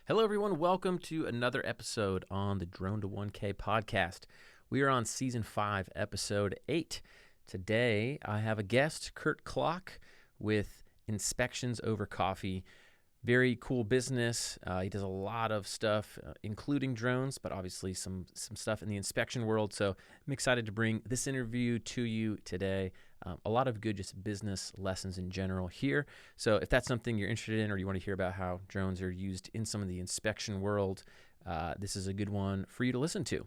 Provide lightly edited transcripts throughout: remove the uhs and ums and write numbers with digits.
Hello, everyone. Welcome to another episode on the Drone to 1K podcast. We are on season 5, episode 8. Today, I have a guest, Curtis Kloc, with Inspections Over Coffee. Very cool business. He does a lot of stuff, including drones, but obviously some stuff in the inspection world. So I'm excited to bring this interview to you today. A lot of good just business lessons in general here. So if that's something you're interested in or you want to hear about how drones are used in some of the inspection world, this is a good one for you to listen to.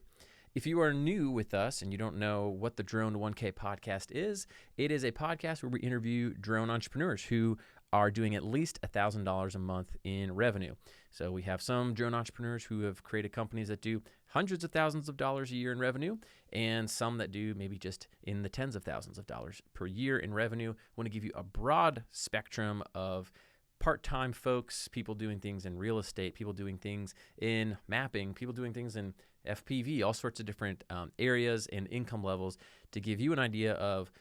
If you are new with us and you don't know what the Drone to 1K podcast is, it is a podcast where we interview drone entrepreneurs who are doing at least $1,000 a month in revenue. So we have some drone entrepreneurs who have created companies that do hundreds of thousands of dollars a year in revenue, and some that do maybe just in the tens of thousands of dollars per year in revenue. I want to give you a broad spectrum of part-time folks, people doing things in real estate, people doing things in mapping, people doing things in FPV, all sorts of different areas and income levels to give you an idea of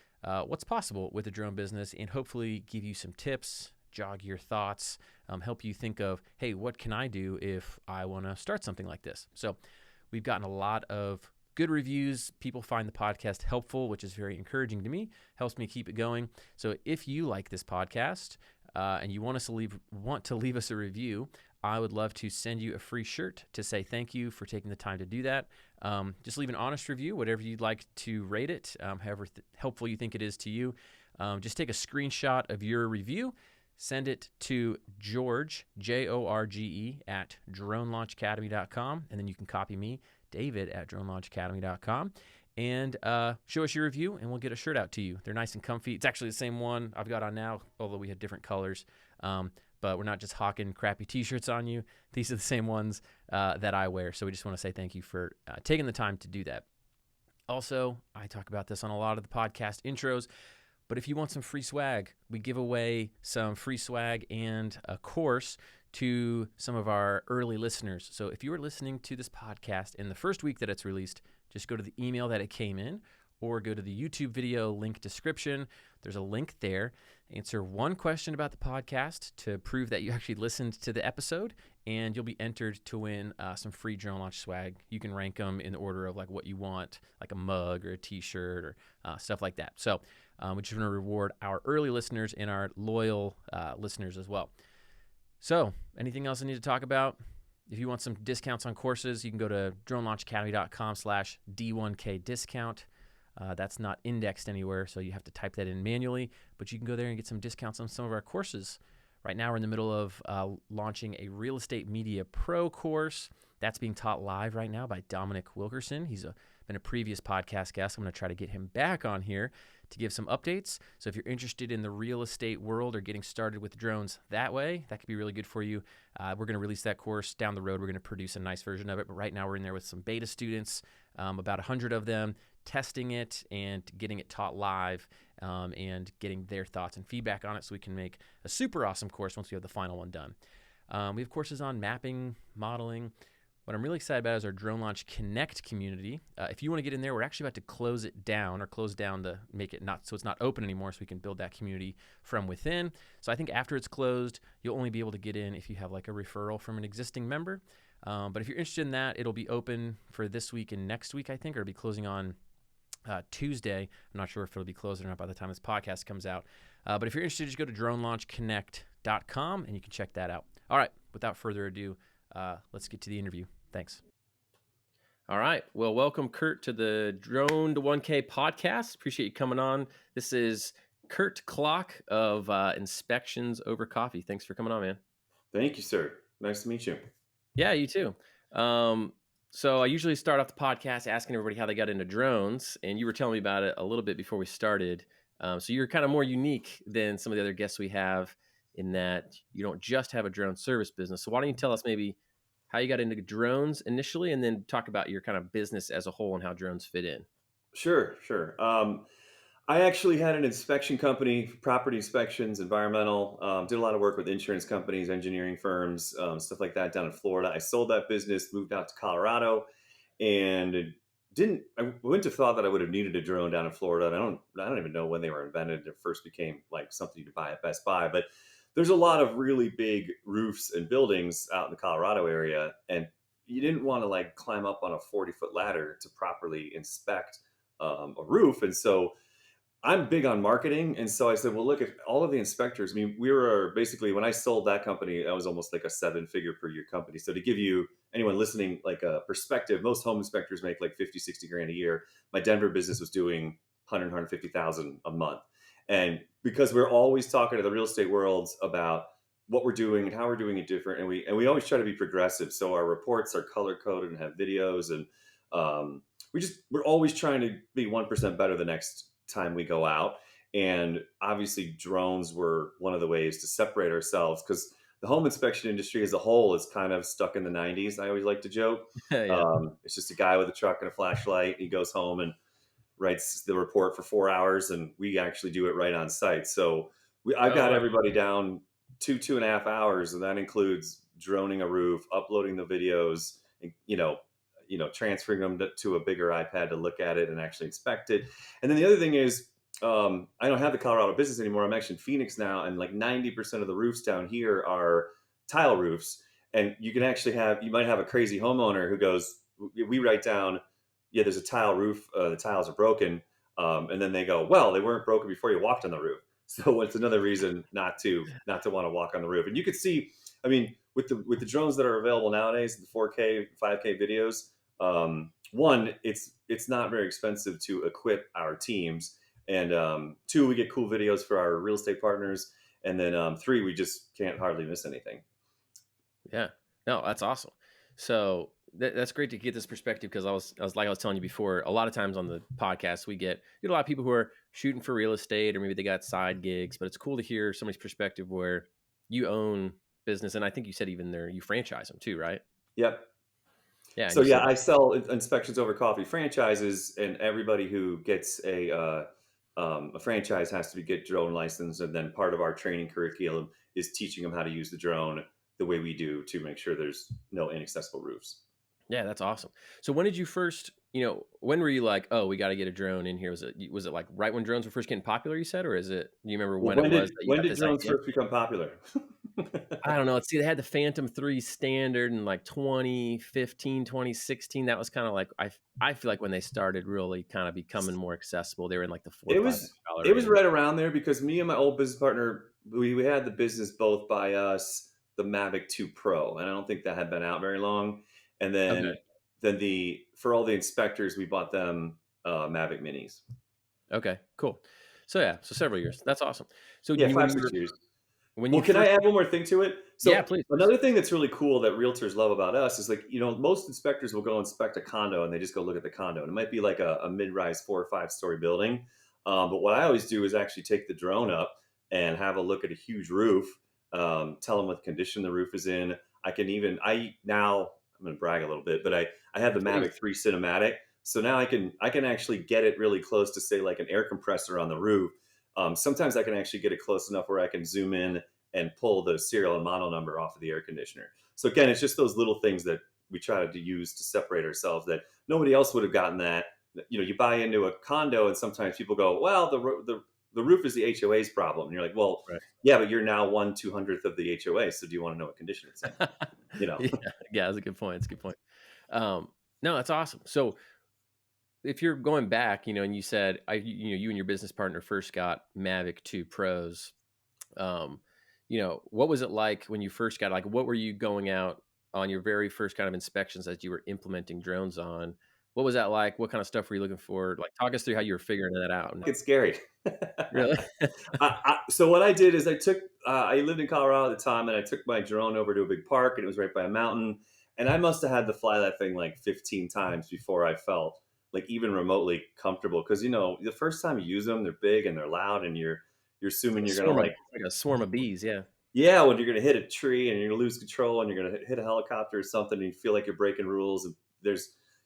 what's possible with the drone business and hopefully give you some tips, jog your thoughts, help you think of, hey, what can I do if I want to start something like this? So we've gotten a lot of good reviews. People find the podcast helpful, which is very encouraging to me, helps me keep it going. So if you like this podcast and you want to leave us a review, I would love to send you a free shirt to say thank you for taking the time to do that. Just leave an honest review, whatever you'd like to rate it, however helpful you think it is to you. Just take a screenshot of your review, send it to George, Jorge, at dronelaunchacademy.com, and then you can copy me, David, at dronelaunchacademy.com, and show us your review, and we'll get a shirt out to you. They're nice and comfy. It's actually the same one I've got on now, although we have different colors. But we're not just hawking crappy t-shirts on you. These are the same ones that I wear. So we just want to say thank you for taking the time to do that. Also, I talk about this on a lot of the podcast intros, but if you want some free swag, we give away some free swag and a course to some of our early listeners. So if you are listening to this podcast in the first week that it's released, just go to the email that it came in or go to the YouTube video link description. There's a link there. Answer one question about the podcast to prove that you actually listened to the episode, and you'll be entered to win some free drone launch swag. You can rank them in the order of like what you want, like a mug or a t-shirt or stuff like that. So we just want to reward our early listeners and our loyal listeners as well. So anything else I need to talk about? If you want some discounts on courses, you can go to dronelaunchacademy.com/D1K discount. That's not indexed anywhere, so you have to type that in manually, but you can go there and get some discounts on some of our courses. Right now, we're in the middle of launching a Real Estate Media Pro course. That's being taught live right now by Dominic Wilkerson. He's been a previous podcast guest. I'm going to try to get him back on here to give some updates. So if you're interested in the real estate world or getting started with drones that way, that could be really good for you. We're going to release that course down the road. We're going to produce a nice version of it, but right now we're in there with some beta students, about 100 of them, testing it and getting it taught live and getting their thoughts and feedback on it so we can make a super awesome course once we have the final one done. We have courses on mapping, modeling. What I'm really excited about is our Drone Launch Connect community. If you want to get in there, we're actually about to close down to make it not so it's not open anymore, so we can build that community from within. So I think after it's closed, you'll only be able to get in if you have like a referral from an existing member. But if you're interested in that, it'll be open for this week and next week, I think, or it'll be closing on Tuesday. I'm not sure if it'll be closed or not by the time this podcast comes out. But if you're interested, just go to dronelaunchconnect.com and you can check that out. All right, without further ado, let's get to the interview. Thanks. All right. Well, welcome, Kurt, to the Drone to 1K podcast. Appreciate you coming on. This is Curtis Kloc of Inspections Over Coffee. Thanks for coming on, man. Thank you, sir. Nice to meet you. Yeah, you too. So I usually start off the podcast asking everybody how they got into drones, and you were telling me about it a little bit before we started. So you're kind of more unique than some of the other guests we have in that you don't just have a drone service business. So why don't you tell us maybe how you got into drones initially, and then talk about your kind of business as a whole and how drones fit in. Sure. I actually had an inspection company, property inspections, environmental, did a lot of work with insurance companies, engineering firms, stuff like that down in Florida. I sold that business, moved out to Colorado, and I wouldn't have thought that I would have needed a drone down in Florida. And I don't even know when they were invented. It first became like something you could buy at Best Buy, but there's a lot of really big roofs and buildings out in the Colorado area, and you didn't want to like climb up on a 40-foot ladder to properly inspect a roof. And so I'm big on marketing. And so I said, well, look at all of the inspectors. I mean, we were basically, when I sold that company, that was almost like a 7-figure per year company. So to give you, anyone listening, like a perspective, most home inspectors make like 50, 60 grand a year. My Denver business was doing 150,000 a month. And because we're always talking to the real estate worlds about what we're doing and how we're doing it different. And we always try to be progressive. So our reports are color coded and have videos. And um, we're always trying to be 1% better the next time we go out. And obviously drones were one of the ways to separate ourselves, because the home inspection industry as a whole is kind of stuck in the 90s. I always like to joke. Yeah. It's just a guy with a truck and a flashlight. He goes home and writes the report for 4 hours, and we actually do it right on site. So I've Oh, got wow. everybody down 2.5 hours, and that includes droning a roof, uploading the videos, and, transferring them to a bigger iPad to look at it and actually inspect it. And then the other thing is, I don't have the Colorado business anymore. I'm actually in Phoenix now, and like 90% of the roofs down here are tile roofs. And you might have a crazy homeowner who goes, we write down, yeah, there's a tile roof. The tiles are broken. And then they go, well, they weren't broken before you walked on the roof. So it's another reason not to want to walk on the roof. And you could see, I mean, with the drones that are available nowadays, the 4K, 5K videos. One, it's not very expensive to equip our teams, and two, we get cool videos for our real estate partners, and then three, we just can't hardly miss anything. Yeah. No, that's awesome. So that's great to get this perspective, because I was telling you before, a lot of times on the podcast we get a lot of people who are shooting for real estate, or maybe they got side gigs, but it's cool to hear somebody's perspective where you own business, and I think you said even there you franchise them too, right? Yep. Yeah, and So you yeah, said I sell inspections over coffee franchises, and everybody who gets a franchise has to get drone license, and then part of our training curriculum is teaching them how to use the drone the way we do to make sure there's no inaccessible roofs. yeah, that's awesome. So when did you first, when were you like, oh, we got to get a drone in here? Was it like right when drones were first getting popular, you said, or do you remember Well, when it was that you when got did this drones idea? first become popular? I don't know. Let's see. They had the Phantom 3 standard in like 2015, 2016. That was kind of like, I feel like when they started really kind of becoming more accessible, they were in like the four or It five was hundred dollar it was range. right around there, because me and my old business partner, we had the business both by us, the Mavic 2 Pro, and I don't think that had been out very long. And Okay. then the for all the inspectors, we bought them Mavic Minis. Okay. Cool. So yeah. So several years. That's awesome. So Yeah, when five, you six were, years. when Well, you can I first, add one more thing to it? yeah, So please, please. another thing that's really cool that realtors love about us is, like, most inspectors will go inspect a condo and they just go look at the condo. And it might be like a mid-rise 4 or 5 story building. But what I always do is actually take the drone up and have a look at a huge roof, tell them what condition the roof is in. I'm going to brag a little bit, but I have the Please. Mavic 3 Cinematic. So now I can actually get it really close to, say, like an air compressor on the roof. Sometimes I can actually get it close enough where I can zoom in and pull the serial and model number off of the air conditioner. So again, it's just those little things that we try to use to separate ourselves, that nobody else would have gotten that. You buy into a condo and sometimes people go, well, the roof is the HOA's problem. And you're like, well, Right. yeah, but you're now 1/200th of the HOA. So do you want to know what condition it's in? You know, Yeah. Yeah. That's a good point. That's a good point. Um, no, that's awesome. So if you're going back, and you said, you and your business partner first got Mavic 2 Pros. Um, what was it like when you first got, like, what were you going out on your very first kind of inspections as you were implementing drones on? What was that like? What kind of stuff were you looking for? Like, talk us through how you were figuring that out. And it's scary. really? So what I did is I lived in Colorado at the time, and I took my drone over to a big park, and it was right by a mountain. And I must have had to fly that thing like 15 times before I felt like even remotely comfortable. Because the first time you use them, they're big and they're loud, and you're assuming you're gonna, like, It's like a swarm of bees. Yeah. yeah, when you're gonna hit a tree and you're gonna lose control and you're gonna hit a helicopter or something, and you feel like you're breaking rules, and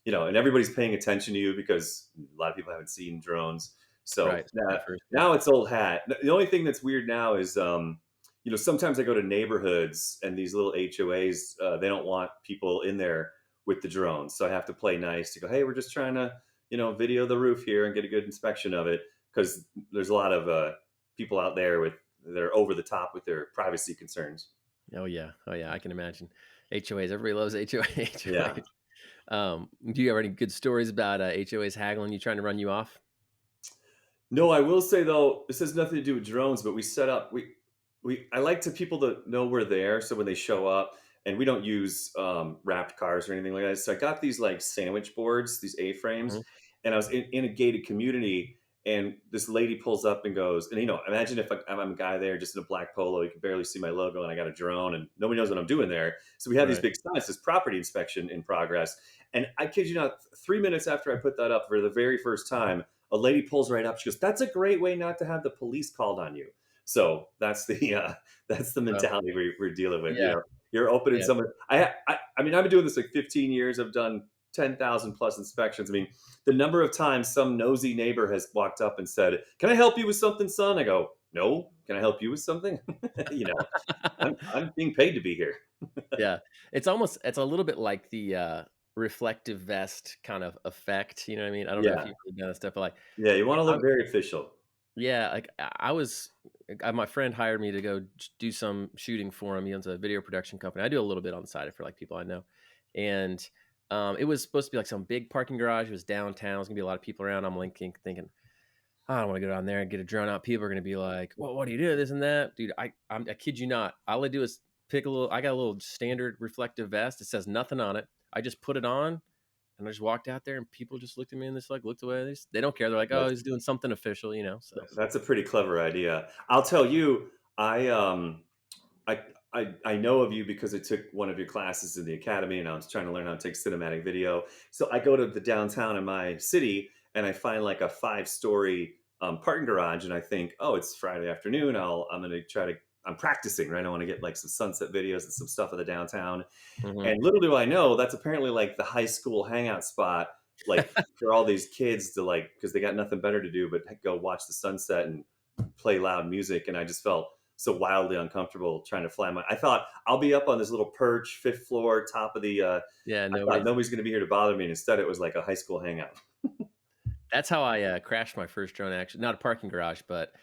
and everybody's paying attention to you because a lot of people haven't seen drones. So Right. now, At first. Yeah. now it's old hat. The only thing that's weird now is, sometimes I go to neighborhoods and these little HOAs, they don't want people in there with the drones, so I have to play nice to go, hey, we're just trying to, video the roof here and get a good inspection of it, because there's a lot of people out there with they're over the top with their privacy concerns. Oh yeah. Oh yeah. I can imagine. HOAs. Everybody loves HOA, Yeah. HOAs. Do you have any good stories about HOAs haggling you, trying to run you off? No, I will say though, this has nothing to do with drones, but we set up we I like to people to know we're there, so when they show up, and we don't use wrapped cars or anything like that. So I got these like sandwich boards, these A-frames, Mhm. and I was in a gated community, and this lady pulls up and goes, and imagine if I'm a guy there just in a black polo, you can barely see my logo, and I got a drone, and nobody knows what I'm doing there. So we have these Right. big signs, this property inspection in progress, and I kid you not, 3 minutes after I put that up for the very first time, a lady pulls right up. She goes, "That's a great way not to have the police called on you." So that's the that's the Oh, mentality we're dealing with. yeah. You're opening Yeah. someone. I mean, I've been doing this like 15 years. I've done 10,000 plus inspections. I mean, the number of times some nosy neighbor has walked up and said, "Can I help you with something, son?" I go, "No. Can I help you with something?" you know, I'm being paid to be here. Yeah. It's a little bit like the reflective vest kind of effect. You know what I mean? I don't know if Yeah, you've done that stuff, but like, yeah. You want to I, look very official. yeah, like I was, my friend hired me to go do some shooting for him. He owns a video production company. I do a little bit on the side for like people I know, and it was supposed to be like some big parking garage. It was downtown. There's gonna be a lot of people around. I'm like thinking, I don't want to go down there and get a drone out. People are gonna be like, "Well, what do you do? This and that, dude." I kid you not. All I do is pick a little. I got a little standard reflective vest. It says nothing on it. I just put it on and I just walked out there, and people just looked at me and just like looked away. They don't care. They're like, "Oh, That's he's doing something official," you know. So that's a pretty clever idea. I'll tell you, I I, I know of you because I took one of your classes in the academy, and I was trying to learn how to take cinematic video. So I go to the downtown in my city, and I find like a 5-story parking garage, and I think, oh, it's Friday afternoon. I'm gonna try to. I'm practicing, right? I want to get like some sunset videos and some stuff of the downtown. mhm. And little do I know, that's apparently like the high school hangout spot, like for all these kids to like, because they got nothing better to do but go watch the sunset and play loud music. And I just felt so wildly uncomfortable trying to fly my. I thought I'll be up on this little perch, fifth floor, top of the. Yeah, I thought nobody's. nobody's going to be here to bother me. And instead, it was like a high school hangout. That's how I crashed my first drone. Actually, not a parking garage, but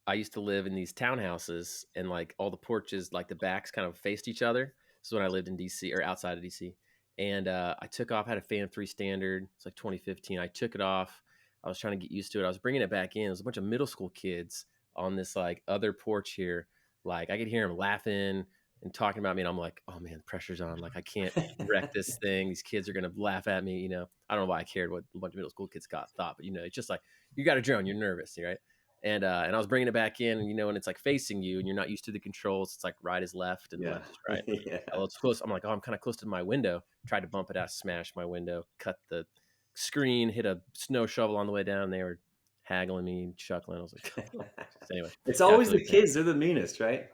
I used to live in these townhouses, and like all the porches, like the backs kind of faced each other. This is when I lived in DC or outside of DC. And I took off, had a Phantom 3 standard. It's like 2015. I took it off. I was trying to get used to it. I was bringing it back in. There's a bunch of middle school kids on this like other porch here. Like I could hear them laughing and talking about me. And I'm like, oh man, pressure's on. Like I can't wreck this thing. These kids are going to laugh at me. I don't know why I cared what a bunch of middle school kids thought, but it's just like, you got a drone, you're nervous, right? And I was bringing it back in, and it's like facing you, and you're not used to the controls. It's like right is left and Yeah. left is right. yeah. Well, it's close. I'm like, oh, I'm kind of close to my window. Tried to bump it out, smashed my window, cut the screen, hit a snow shovel on the way down. They were haggling me, chuckling. I was like, oh. Anyway, It's got always really the pissed. kids. They're the meanest, right?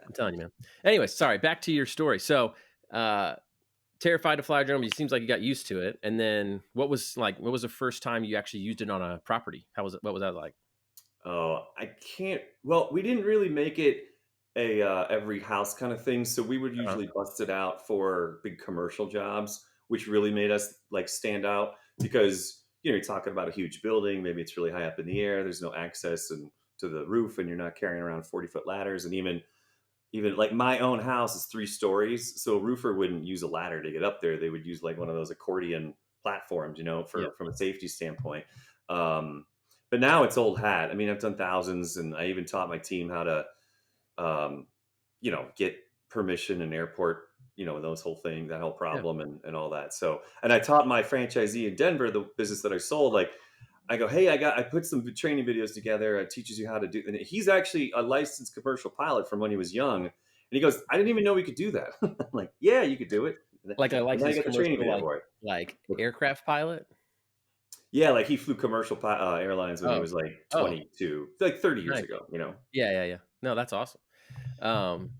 I'm telling you, man. Anyway, sorry. Back to your story. So, uh, terrified to fly a drone, but it seems like you got used to it. And then, what was the first time you actually used it on a property? How was it? What was that like? Oh, I can't. Well, we didn't really make it a every house kind of thing, so we would Uh-huh. usually bust it out for big commercial jobs, which really made us like stand out because you're talking about a huge building. Maybe it's really high up in the air. There's no access and to the roof, and you're not carrying around 40-foot ladders. And even like my own house is 3 stories, so a roofer wouldn't use a ladder to get up there. They would use like one of those accordion platforms, Yeah. for from a safety standpoint. um, but now it's old hat. I mean, I've done thousands, and I even taught my team how to um, get permission in airport, those whole thing, that whole Yeah. problem, and all that. So, and I taught my franchisee in Denver, the business that I sold, like, I go, hey, I put some training videos together. It teaches you how to do, and he's actually a licensed commercial pilot from when he was young. And he goes, I didn't even know we could do that. I'm like, yeah, you could do it. And Like a now you licensed got the training commercial, video for it. like aircraft pilot? Yeah, like he flew commercial airlines when he Oh. was like Oh, 22, like 30 years nice. ago. Yeah, yeah, yeah. No, that's awesome. Um,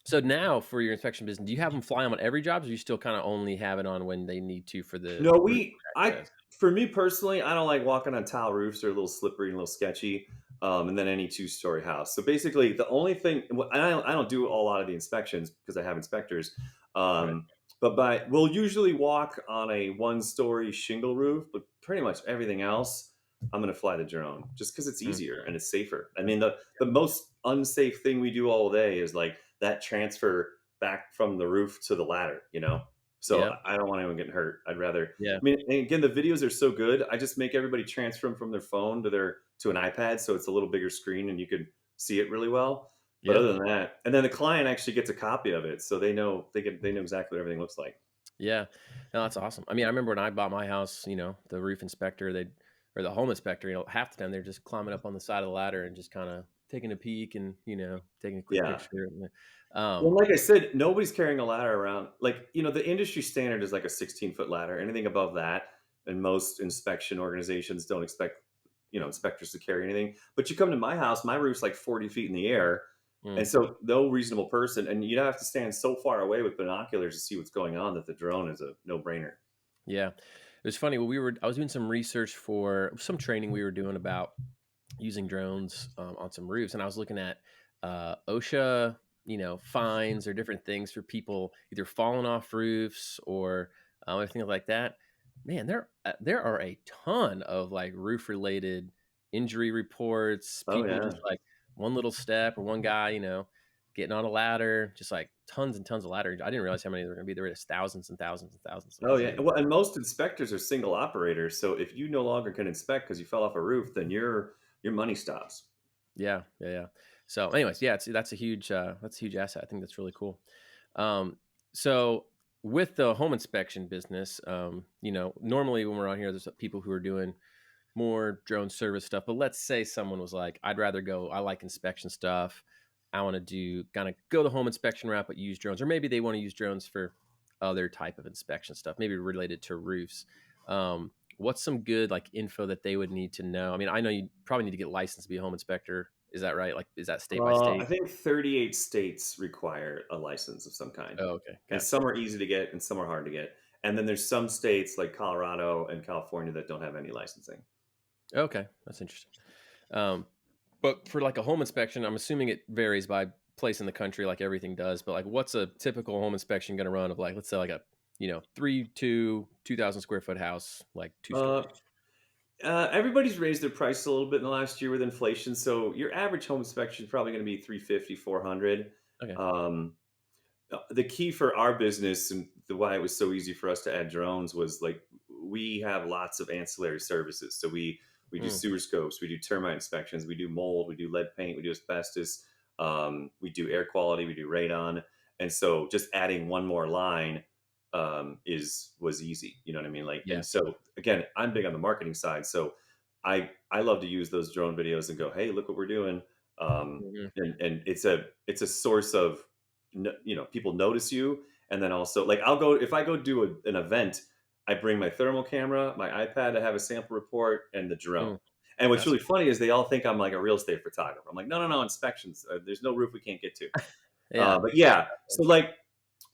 so now for your inspection business, do you have them fly them on every job, or you still kinda only have it on when they need to for the No, roof I, access? for me personally, I don't like walking on tile roofs. They're a little slippery and a little sketchy. And then any 2-story house. So basically, the only thing, and I don't do a lot of the inspections because I have inspectors. Right. Um, we'll usually walk on a 1-story shingle roof, but pretty much everything else, I'm going to fly the drone just because it's Mm, easier and it's safer. I mean, the most unsafe thing we do all day is like that transfer back from the roof to the ladder, you know? So yep, I don't want anyone getting hurt. I'd rather, yeah, I mean, and again, the videos are so good. I just make everybody transfer them from their phone to to an iPad, so it's a little bigger screen and you can see it really well. But yeah. other than that, and then the client actually gets a copy of it, so they know exactly what everything looks like. Yeah. No, that's awesome. I mean, I remember when I bought my house, the roof inspector, or the home inspector, half the time they're just climbing up on the side of the ladder and just kind of taking a peek and, taking a quick Yeah. picture. And, Well, Um, like I said, nobody's carrying a ladder around. Like, the industry standard is like a 16-foot ladder. Anything above that, and most inspection organizations don't expect, inspectors to carry anything. But you come to my house, my roof's like 40 feet in the air. mm, And so no reasonable person, and you'd have to stand so far away with binoculars to see what's going on that the drone is a no brainer. yeah. It was funny. I was doing some research for some training we were doing about using drones on some roofs, and I was looking at OSHA, fines or different things for people either falling off roofs or everything like that. Man, there are a ton of like roof related injury reports. Oh, People just yeah. like one little step or one guy, getting on a ladder, just like tons and tons of ladder. I didn't realize how many there were going to be. There was thousands and thousands and thousands of Oh, them. yeah. Well, and most inspectors are single operators. So if you no longer can inspect because you fell off a roof, then your money stops. Yeah, yeah, yeah. So, anyways, yeah, that's a huge asset. I think that's really cool. Um, so with the home inspection business, normally when we're on here, there's people who are doing more drone service stuff. But let's say someone was like, I'd rather go. I like inspection stuff. I want to do kind of go the home inspection route, but use drones, or maybe they want to use drones for other type of inspection stuff, maybe related to roofs. What's some good like info that they would need to know? I mean, I know you probably need to get licensed to be a home inspector. Is that right? Like, is that state by I state? think 38 states require a license of some kind, Oh, okay, and gotcha. some are easy to get and some are hard to get. And then there's some states like Colorado and California that don't have any licensing. Okay, that's interesting. Um, but for like a home inspection, I'm assuming it varies by place in the country, like everything does. But like, what's a typical home inspection going to run of like, let's say like a 2,000 square foot house, like two Uh, stories. Everybody's raised their price a little bit in the last year with inflation, so your average home inspection is probably going to be 350, 400. Okay. Um, the key for our business and the why it was so easy for us to add drones was like we have lots of ancillary services. So we do Mm, sewer scopes, we do termite inspections, we do mold, we do lead paint, we do asbestos, we do air quality, we do radon, and so just adding one more line is was easy. You know what I mean? Like, yeah. and so again, I'm big on the marketing side, so I love to use those drone videos and go, hey, look what we're doing, Mhm. and it's a source of people notice you. And then also like I'll go if I go do an event, I bring my thermal camera, my iPad to have a sample report, and the drone. Mm, And what's that's really funny is they all think I'm like a real estate photographer. I'm like, no, no, no, inspections, there's no roof we can't get to. yeah. But yeah, so like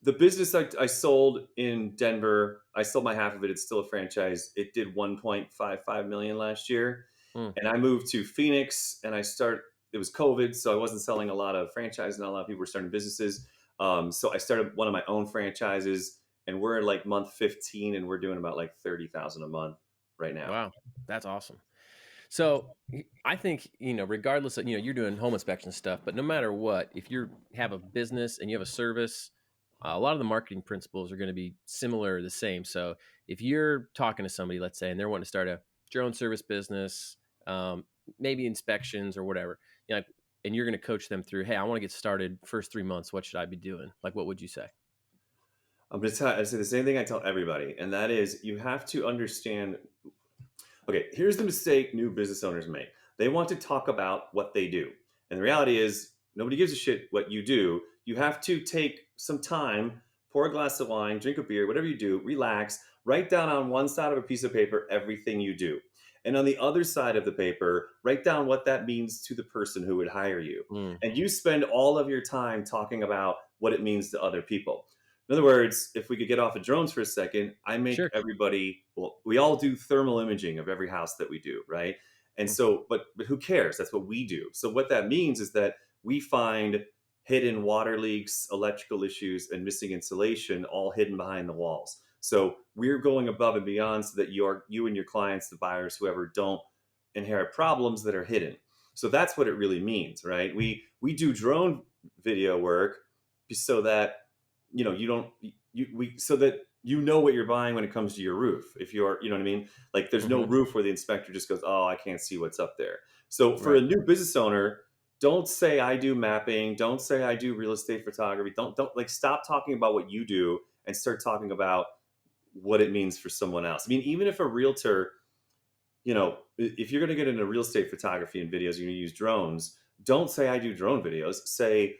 the business I sold in Denver, I sold my half of it. It's still a franchise. It did 1.55 million last year. Mm, And I moved to Phoenix and it was COVID. So I wasn't selling a lot of franchises. Not a lot of people were starting businesses. So I started one of my own franchises, and we're in like month 15 and we're doing about like 30,000 a month right now. wow, that's awesome. So I think, regardless of, you're doing home inspection stuff, but no matter what, if you have a business and you have a service, a lot of the marketing principles are going to be similar or the same. So if you're talking to somebody, let's say, and they're wanting to start a drone service business, um, maybe inspections or whatever, like, and you're going to coach them through, hey, I want to get started first 3 months. What should I be doing? Like, what would you say? I say the same thing I tell everybody, and that is you have to understand. Okay, here's the mistake new business owners make. They want to talk about what they do. And the reality is, nobody gives a shit what you do. You have to take some time, pour a glass of wine, drink a beer, whatever you do, relax, write down on one side of a piece of paper everything you do. And on the other side of the paper, write down what that means to the person who would hire you. Mm, And you spend all of your time talking about what it means to other people. In other words, if we could get off of drones for a second, I make sure. everybody, well, we all do thermal imaging of every house that we do, right? And Mm, so, but who cares? That's what we do. So, what that means is that we find hidden water leaks, electrical issues, and missing insulation all hidden behind the walls. So, we're going above and beyond so that you and your clients, the buyers, whoever, don't inherit problems that are hidden. So that's what it really means, right? We do drone video work so that you don't you we so that you know what you're buying when it comes to your roof. If you're, you know what I mean? Like there's no Hmm. roof where the inspector just goes, "Oh, I can't see what's up there." So for a Right. new business owner, don't say I do mapping, don't say I do real estate photography. Don't like stop talking about what you do and start talking about what it means for someone else. I mean, even if a realtor, if you're going to get into real estate photography and videos, you're going to use drones. Don't say I do drone videos. Say,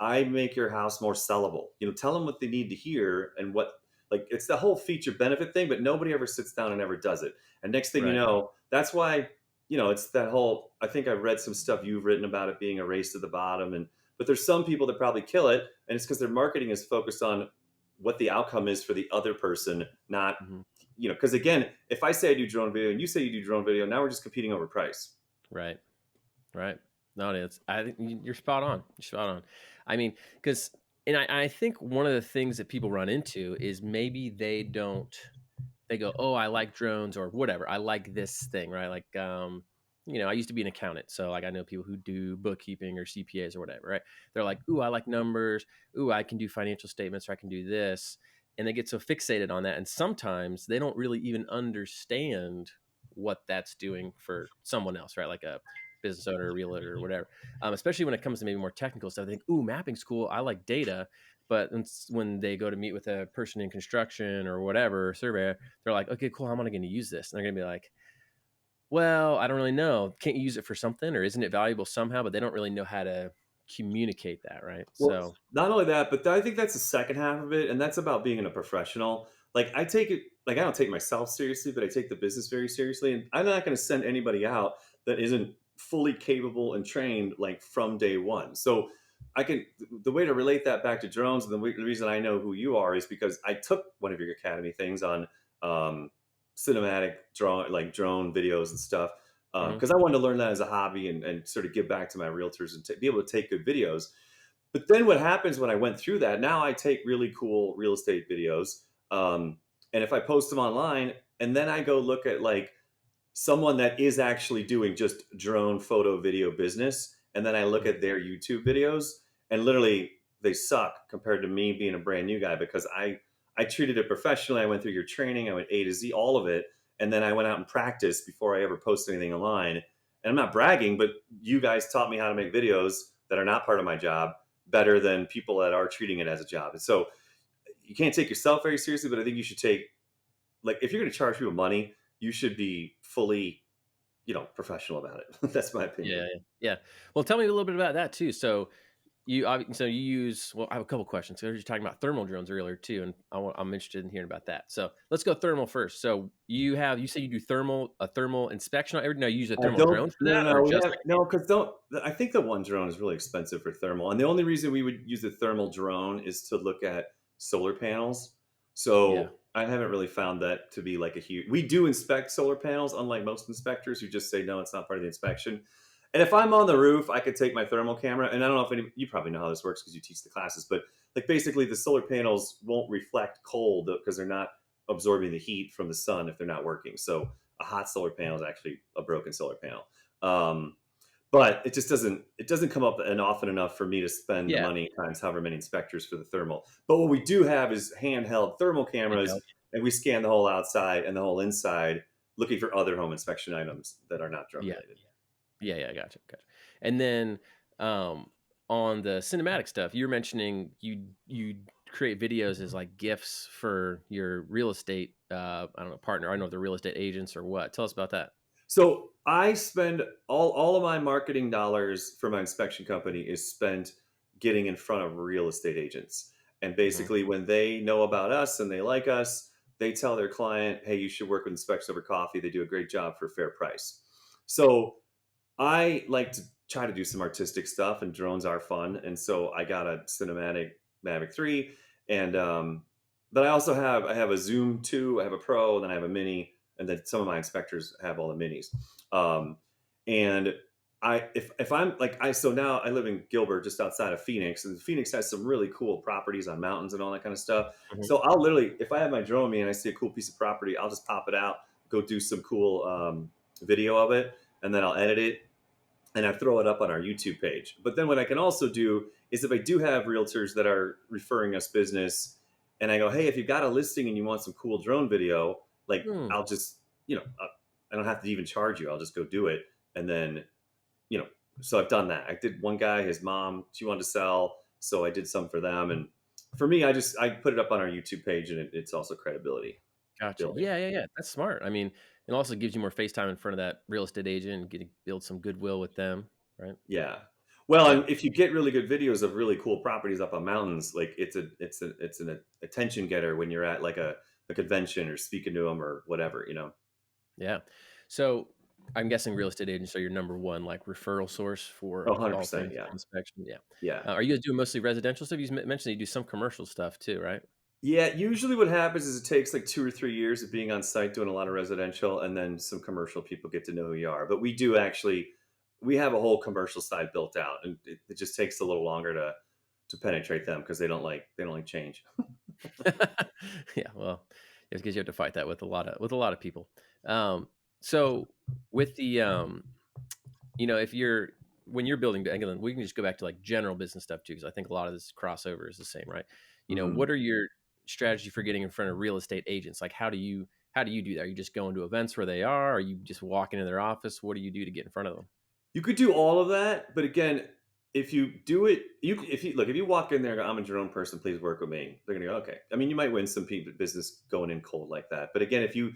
I make your house more sellable. Tell them what they need to hear and what, like, it's the whole feature benefit thing, but nobody ever sits down and ever does it. And next thing you Right. know, that's why, it's that whole, I think I've read some stuff you've written about it being a race to the bottom. But there's some people that probably kill it. And it's because their marketing is focused on what the outcome is for the other person, not Hmm. because again, if I say I do drone video and you say you do drone video, now we're just competing over price. Right. Right. No, it's. I think you're spot on. You're spot on. I mean, because, and I think one of the things that people run into is maybe they don't. They go, oh, I like drones or whatever. I like this thing, right? Like, I used to be an accountant, so like I know people who do bookkeeping or CPAs or whatever, right? They're like, ooh, I like numbers. Ooh, I can do financial statements or I can do this, and they get so fixated on that, and sometimes they don't really even understand what that's doing for someone else, right? Like a business owner, a realtor, or whatever. Especially when it comes to maybe more technical stuff, they think, ooh, mapping's cool. I like data. But when they go to meet with a person in construction or whatever, surveyor, they're like, okay, cool. How am I going to use this? And they're going to be like, well, I don't really know. Can't you use it for something, or isn't it valuable somehow? But they don't really know how to communicate that, right? Well, So, not only that, but I think that's the second half of it, and that's about being a professional. Like I take it, like I don't take myself seriously, but I take the business very seriously, and I'm not going to send anybody out that isn't fully capable and trained like from day one. So I can the way to relate that back to drones, and the reason I know who you are is because I took one of your academy things on um, cinematic drone videos and stuff mhm. because I wanted to learn that as a hobby and sort of give back to my realtors and be able to take good videos. But then what happens when I went through that? Now I take really cool real estate videos, and if I post them online, and then I go look at like someone that is actually doing just drone photo video business, and then I look Mhm. at their YouTube videos, and literally they suck compared to me being a brand new guy because I treated it professionally. I went through your training, I went A to Z, all of it, and then I went out and practiced before I ever posted anything online. And I'm not bragging, but you guys taught me how to make videos that are not part of my job better than people that are treating it as a job. And so you can't take yourself very seriously, but I think you should take, like, if you're going to charge people money, you should be fully, professional about it. That's my opinion. Yeah, yeah, yeah. Well, tell me a little bit about that too. So you use, well, I have a couple questions. So you're talking about thermal drones earlier too, and I'm interested in hearing about that. So let's go thermal first. So you say you do thermal inspection on every. No, you use a thermal Don't drone for no that, no or no we just have like no because don't I think the one drone is really expensive for thermal, and the only reason we would use a thermal drone is to look at solar panels. yeah, So I haven't really found that to be like a huge. We do inspect solar panels, unlike most inspectors who just say no, it's not part of the inspection. And if I'm on the roof, I could take my thermal camera, and I don't know if you probably know how this works because you teach the classes, but like basically the solar panels won't reflect cold because they're not absorbing the heat from the sun if they're not working. So a hot solar panel is actually a broken solar panel. Um, but it doesn't come up and often enough for me to spend the yeah, money times however many inspectors for the thermal. But what we do have is handheld thermal cameras, handheld. and we scan the whole outside and the whole inside, looking for other home inspection items that are not drone Yeah, related. yeah, gotcha, gotcha. And then um, on the cinematic stuff, you're mentioning you create videos as like gifts for your real estate. I don't know, partner. I don't know if they're real estate agents or what. Tell us about that. So I spend all of my marketing dollars for my inspection company is spent getting in front of real estate agents. And Hmm. basically when they know about us and they like us, they tell their client, hey, you should work with Inspections Over Coffee. They do a great job for a fair price. So I like to try to do some artistic stuff, and drones are fun. And so I got a cinematic Mavic 3, and but I have a Zoom 2, I have a Pro, and then I have a Mini, and then some of my inspectors have all the Minis. Um, and if I'm like I so now I live in Gilbert, just outside of Phoenix, and Phoenix has some really cool properties on mountains and all that kind of stuff. Hmm. So I'll literally, if I have my drone with me and I see a cool piece of property, I'll just pop it out, go do some cool video of it, and then I'll edit it and I throw it up on our YouTube page. But then what I can also do is if I do have realtors that are referring us business and I go, hey, if you've got a listing and you want some cool drone video, like Hmm. I'll just, I don't have to even charge you. I'll just go do it. And then, you know, so I've done that. I did one guy, his mom, she wanted to sell. So I did some for them. And for me, I put it up on our YouTube page and it's also credibility Gotcha. building. Yeah, yeah, yeah. That's smart. I mean, it also gives you more face time in front of that real estate agent and get to build some goodwill with them, right? Yeah. Well, Yeah. and if you get really good videos of really cool properties up on mountains, like it's an attention getter when you're at like a convention or speaking to them or whatever, you know. Yeah. So I'm guessing real estate agents are your number one like referral source Oh, for all 100%. things Yeah. home inspection. Yeah. Yeah. Are you guys doing mostly residential stuff? Mentioned that you do some commercial stuff too, right? Yeah, usually what happens is it takes like 2 or 3 years of being on site doing a lot of residential, and then some commercial people get to know who you are. But we do actually, we have a whole commercial side built out, and it just takes a little longer to penetrate them because they don't like change. Yeah. Well, it's because you have to fight that with a lot of people. Um, so with the if you're when you're building, again, we can just go back to like general business stuff too, because I think a lot of this crossover is the same, right? Mhm. What are your strategy for getting in front of real estate agents? Like, how do you do that? Are you just going to events where they are? Are you just walking in their office? What do you do to get in front of them? You could do all of that, but again, if you do it, if you look, if you walk in there and go, "I'm a drone person, please work with me," they're gonna go, "Okay." I mean, you might win some people business going in cold like that, but again, if you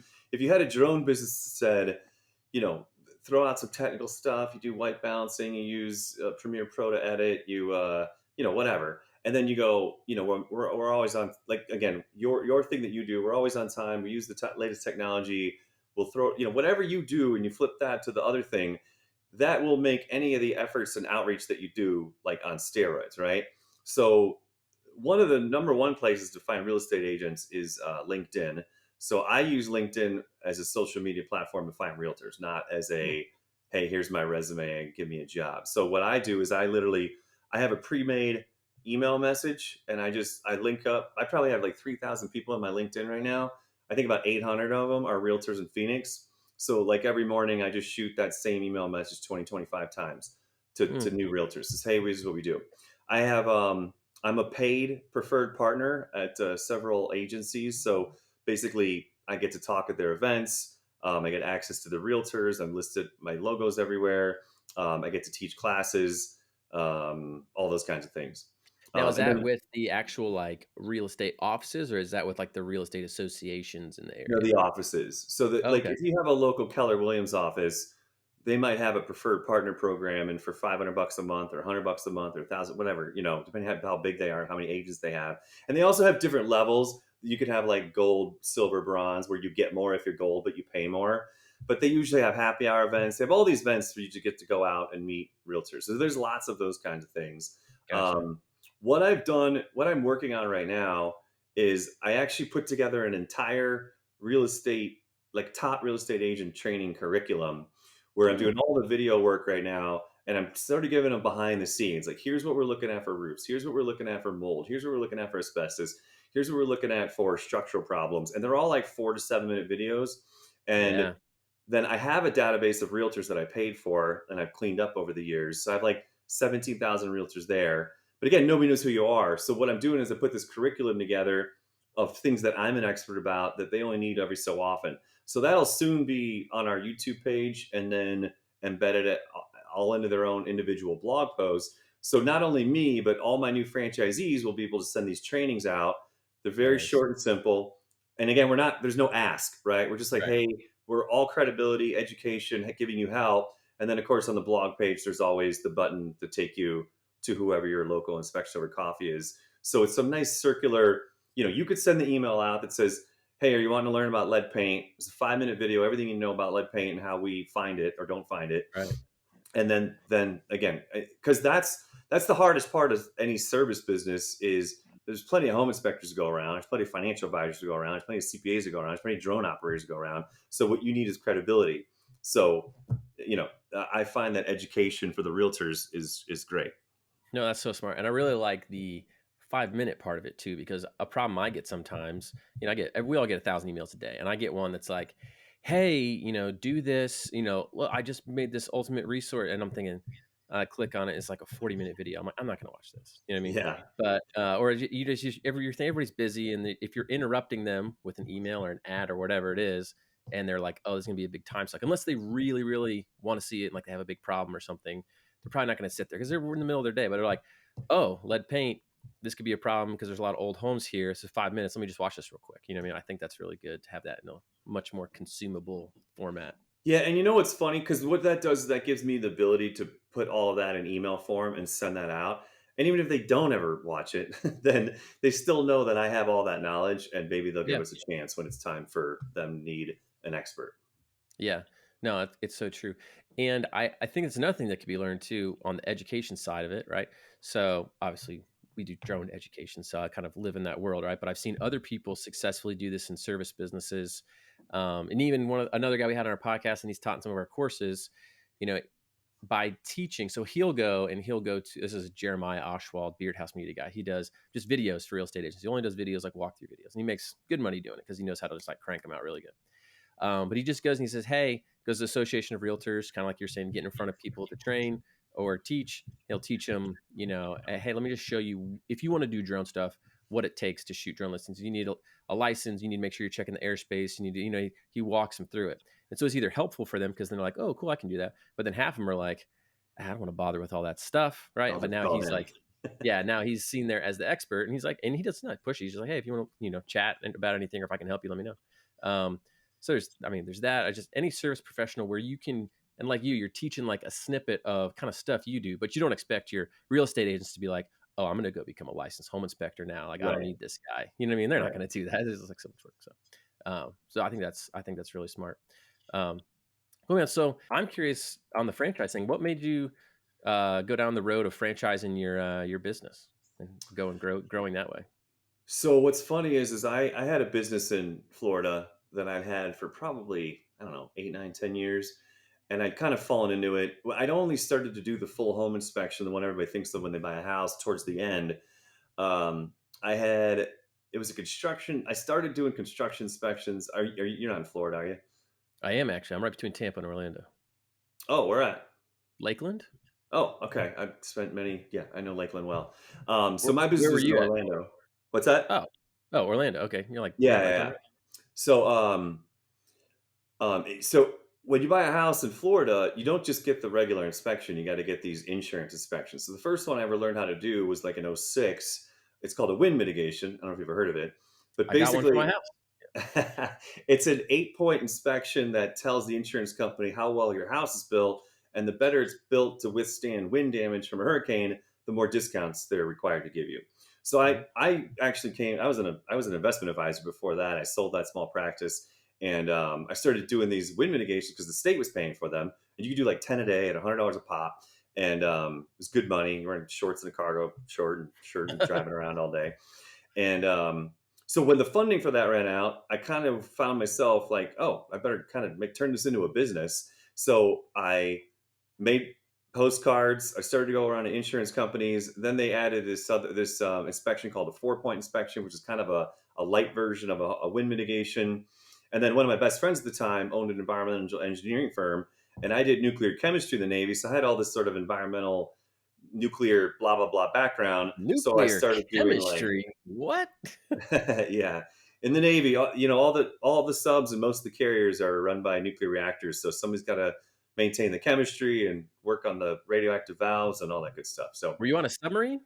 had a drone business that said, you know, throw out some technical stuff, you do white balancing, you use Premiere Pro to edit, whatever, and then you go, we're always on. Like again, your thing that you do, we're always on time. We use the latest technology. We'll throw, whatever you do, and you flip that to the other thing that will make any of the efforts and outreach that you do like on steroids, right? So one of the number one places to find real estate agents is LinkedIn. So I use LinkedIn as a social media platform to find realtors, not as Hmm. a hey, here's my resume and give me a job. So what I do is I have a pre-made email message and I link up. I probably have like 3,000 people on my LinkedIn right now. I think about 800 of them are realtors in Phoenix. So like every morning I just shoot that same email message 20, 25 times to Hmm. new realtors. Says, hey, this is what we do. I have I'm a paid preferred partner at several agencies. So basically, I get to talk at their events. I get access to the realtors. I'm listed, my logos everywhere. I get to teach classes, all those kinds of things. Now, is And that then with the actual like real estate offices, or is that with like the real estate associations in the the area? offices. So that Oh, like okay. if you have a local Keller Williams office, they might have a preferred partner program, and for $500 a month or $100 a month or 1,000, whatever, depending on how big they are, how many agents they have. And they also have different levels. You could have like gold, silver, bronze, where you get more if you're gold, but you pay more. But they usually have happy hour events. They have all these events for you to get to go out and meet realtors. So there's lots of those kinds of things. Gotcha. What I'm working on right now is I actually put together an entire real estate, like top real estate agent training curriculum where I'm Hmm. doing all the video work right now. And I'm sort of giving them behind the scenes. Like, here's what we're looking at for roofs. Here's what we're looking at for mold. Here's what we're looking at for asbestos. Here's what we're looking at for structural problems. And they're all like 4 to 7 minute videos. And Yeah. then I have a database of realtors that I paid for and I've cleaned up over the years. So I have like 17,000 realtors there. But again, nobody knows who you are. So what I'm doing is I put this curriculum together of things that I'm an expert about that they only need every so often. So that'll soon be on our YouTube page and then embedded it all into their own individual blog posts. So not only me, but all my new franchisees will be able to send these trainings out. They're very Nice. short and simple. And again, there's no ask, right? We're just like, Right. hey, we're all credibility, education, giving you help. And then, of course, on the blog page, there's always the button to take you to whoever your local inspection over coffee is. So it's some nice circular, you could send the email out that says, hey, are you wanting to learn about lead paint? It's a 5 minute video, everything you know about lead paint and how we find it or don't find it. Right. And then again, because that's the hardest part of any service business is there's plenty of home inspectors to go around. There's plenty of financial advisors to go around. There's plenty of CPAs to go around. There's plenty of drone operators to go around. So what you need is credibility. So, I find that education for the realtors is great. No, that's so smart. And I really like the 5-minute part of it too, because a problem I get sometimes, we all get 1,000 emails a day. And I get one that's like, hey, do this, well, I just made this ultimate resource. And I'm thinking, click on it. It's like a 40-minute video. I'm like, I'm not going to watch this. You know what I mean? Yeah. But, or you're thinking everybody's busy. And if you're interrupting them with an email or an ad or whatever it is, and they're like, oh, there's going to be a big time suck, unless they really, really want to see it and like they have a big problem or something, they're probably not going to sit there because they're in the middle of their day. But they're like, oh, lead paint, this could be a problem because there's a lot of old homes here. So 5 minutes, let me just watch this real quick. You know what I mean? I think that's really good to have that in a much more consumable format. Yeah, and you know what's funny? Because what that does is that gives me the ability to put all of that in email form and send that out. And even if they don't ever watch it, then they still know that I have all that knowledge, and maybe they'll give Yeah. us a chance when it's time for them to need an expert. Yeah. No, it's so true. And I think it's another thing that could be learned too on the education side of it, right? So obviously we do drone education, so I kind of live in that world, right? But I've seen other people successfully do this in service businesses. And even another guy we had on our podcast, and he's taught in some of our courses, you know, by teaching. So he'll go to, this is Jeremiah Oshwald, Beard House Media guy. He does just videos for real estate agents. He only does videos like walkthrough videos, and he makes good money doing it because he knows how to just like crank them out really good. But he just goes and he says, hey, goes to the Association of Realtors, kind of like you're saying, get in front of people to train or teach. He'll teach them, hey, let me just show you, if you want to do drone stuff, what it takes to shoot drone listings. You need a license. You need to make sure you're checking the airspace. You need to, he walks them through it. And so it's either helpful for them because then they're like, oh, cool, I can do that. But then half of them are like, I don't want to bother with all that stuff. Right. I'll But just now call he's him. like, yeah, now he's seen there as the expert, and he's like, and he does not pushy. He's just like, hey, if you want to, chat about anything, or if I can help you, let me know. So there's that. I just, any service professional where you can, and like you're teaching like a snippet of kind of stuff you do, but you don't expect your real estate agents to be like, oh, I'm going to go become a licensed home inspector now. Like, I don't Right, need this guy. You know what I mean? They're not right. going to do that. It's like so much work. So I think that's really smart. Um, well, man, so I'm curious on the franchise thing. What made you go down the road of franchising your business and growing that way? So what's funny is I had a business in Florida that I'd had for probably, I don't know, 8, 9, 10 years. And I'd kind of fallen into it. Well, I'd only started to do the full home inspection, the one everybody thinks of when they buy a house, towards the end. Um, I had it was a construction. I started doing construction inspections. You're not in Florida, are you? I am actually. I'm right between Tampa and Orlando. Oh, where at? Lakeland? Oh, okay. I've spent many. Yeah, I know Lakeland well. So Where, my where business were is in you at? Orlando. What's that? Oh, oh, Orlando. Okay, you're like Yeah, right yeah, by yeah. Thunder. So, so when you buy a house in Florida, you don't just get the regular inspection. You got to get these insurance inspections. So the first one I ever learned how to do was like in '06. It's called a wind mitigation. I don't know if you've ever heard of it, but I got one for my basically house. it's an 8-point inspection that tells the insurance company how well your house is built, and the better it's built to withstand wind damage from a hurricane, the more discounts they're required to give you. So Mhm. I actually came. I was an investment advisor before that. I sold that small practice, and I started doing these wind mitigations because the state was paying for them, and you could do like 10 a day at $100 a pop, and it was good money. You're wearing shorts and a cargo short and shirt and driving around all day. And so when the funding for that ran out, I kind of found myself like, oh, I better kind of turn this into a business. So I made postcards. I started to go around to insurance companies. Then they added this inspection called a 4-point inspection, which is kind of a light version of a wind mitigation. And then one of my best friends at the time owned an environmental engineering firm, and I did nuclear chemistry in the Navy, so I had all this sort of environmental nuclear blah blah blah background. So I Nuclear started doing like chemistry. What? yeah. In the Navy, all the subs and most of the carriers are run by nuclear reactors. So somebody's got to maintain the chemistry and work on the radioactive valves and all that good stuff. So Were you on a submarine?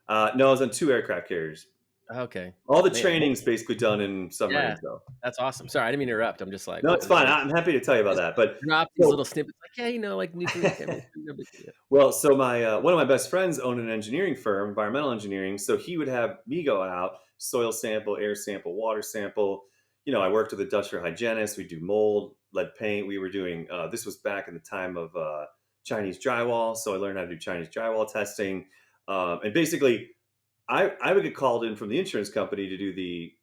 no, I was on 2 aircraft carriers. Okay, All the man. training's basically done in Yeah, submarines, though. that's awesome. Sorry, I didn't mean to interrupt. I'm just like, No, what it's was fine. that? I'm happy to tell you about Just that. But drop these so little snippets, like, yeah, like nuclear chemistry, no big deal. Well, so my one of my best friends owned an engineering firm, environmental engineering. So he would have me go out, soil sample, air sample, water sample. I worked with industrial hygienists. We do mold, lead paint. We were doing this was back in the time of Chinese drywall, so I learned how to do Chinese drywall testing. And basically, I would get called in from the insurance company to do the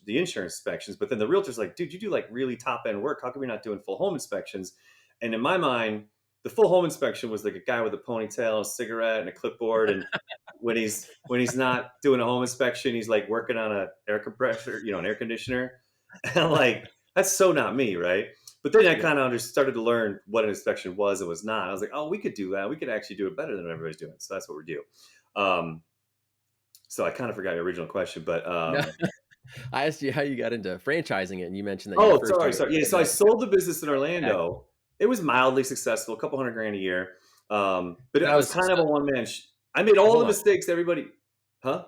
insurance inspections, but then the realtor's like, dude, you do like really top end work. How come you're not doing full home inspections? And in my mind, the full home inspection was like a guy with a ponytail, a cigarette, and a clipboard. And when he's not doing a home inspection, he's like working on an air compressor, an air conditioner. And I'm like, that's so not me, right? But then I Yeah. kind of just started to learn what an inspection was and was not. I was like, oh, we could do that. We could actually do it better than everybody's doing. So that's what we do. Um, so I kind of forgot your original question, but No, I asked you how you got into franchising it, and you mentioned that you oh, first sorry, started sorry. Yeah, so I putting up sold the business in ag. Orlando. It was mildly successful, a couple hundred grand a year. But That I was was kind of so a one man. I made all the hold on. mistakes everybody, huh?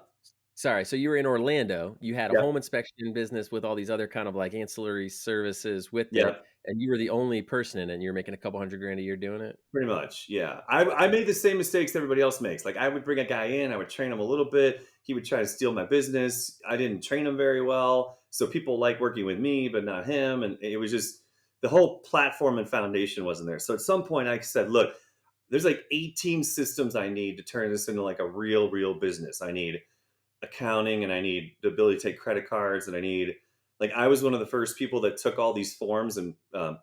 Sorry, so you were in Orlando, you had a Yep, home inspection business with all these other kind of, like, ancillary services with it, yep. and you were the only person in it, and you're making a couple 100 grand a year doing it? Pretty much, yeah. I Yeah. made the same mistakes everybody else makes. Like I would bring a guy in, I would train him a little bit. He would try to steal my business. I didn't train him very well, so people like working with me, but not him. And it was just the whole platform and foundation wasn't there. So at some point, I said, "Look, there's like 18 systems I need to turn this into like a real business. I need accounting and I need the ability to take credit cards and I need like I was one of the first people that took all these forms and